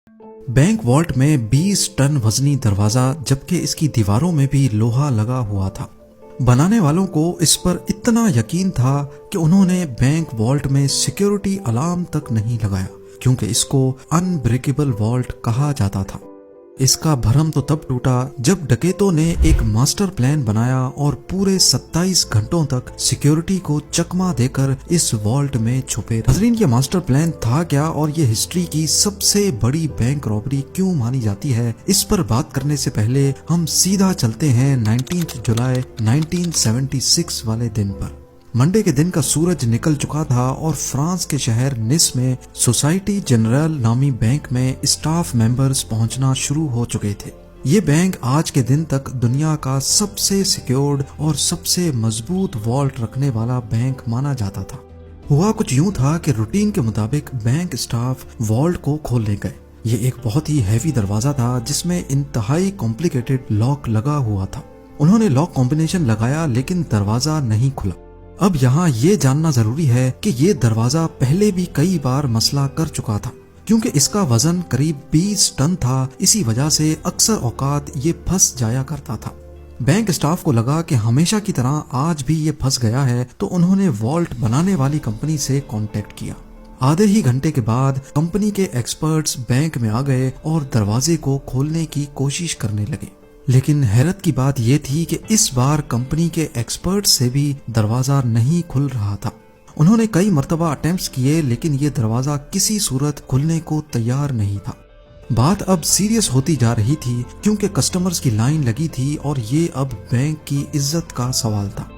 Bank vault में 20 ton वजनी दरवाजा, जबकि इसकी दीवारों में भी लोहा लगा हुआ था। बनाने वालों को इस पर इतना यकीन था कि उन्होंने बैंक वॉल्ट में सिक्योरिटी अलार्म तक नहीं लगाया, क्योंकि इसको अनब्रेकेबल वॉल्ट कहा जाता था। इसका भरम तो तब टूटा जब डकैतों ने एक मास्टर प्लान बनाया और पूरे 27 घंटों तक सिक्योरिटी को चकमा देकर इस वॉल्ट में छुपे। नाज़रीन, ये मास्टर प्लान था क्या और ये हिस्ट्री की सबसे बड़ी बैंक रॉबरी क्यों मानी जाती है, इस पर बात करने से पहले हम सीधा चलते हैं 19 जुलाई 1976 वाले दिन पर। मंडे के दिन का सूरज निकल चुका था और फ्रांस के शहर निस में सोसाइटी जनरल नामी बैंक में स्टाफ मेंबर्स पहुंचना शुरू हो चुके थे। ये बैंक आज के दिन तक दुनिया का सबसे सिक्योर्ड और सबसे मजबूत वॉल्ट रखने वाला बैंक माना जाता था। हुआ कुछ यूं था कि रूटीन के मुताबिक बैंक स्टाफ वॉल्ट को खोलने गए। ये एक बहुत ही हैवी दरवाजा था जिसमें इंतहाई कॉम्प्लिकेटेड लॉक लगा हुआ था। उन्होंने लॉक कॉम्बिनेशन लगाया लेकिन दरवाजा नहीं खुला। अब यहाँ ये जानना जरूरी है कि ये दरवाजा पहले भी कई बार मसला कर चुका था, क्योंकि इसका वजन करीब 20 टन था। इसी वजह से अक्सर औकात ये फंस जाया करता था। बैंक स्टाफ को लगा कि हमेशा की तरह आज भी ये फंस गया है, तो उन्होंने वॉल्ट बनाने वाली कंपनी से कांटेक्ट किया। आधे ही घंटे के बाद कंपनी के एक्सपर्ट्स बैंक में आ गए और दरवाजे को खोलने की कोशिश करने लगे। लेकिन हैरत की बात यह थी कि इस बार कंपनी के एक्सपर्ट से भी दरवाजा नहीं खुल रहा था। उन्होंने कई मर्तबा अटेम्प्ट्स किए लेकिन ये दरवाजा किसी सूरत खुलने को तैयार नहीं था। बात अब सीरियस होती जा रही थी, क्योंकि कस्टमर्स की लाइन लगी थी और ये अब बैंक की इज्जत का सवाल था।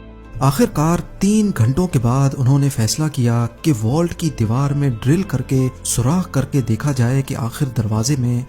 आखिरकार 3 घंटों के बाद उन्होंने फैसला किया कि वॉल्ट की दीवार में ड्रिल करके सुराख करके देखा जाए कि आखिर दरवाजे में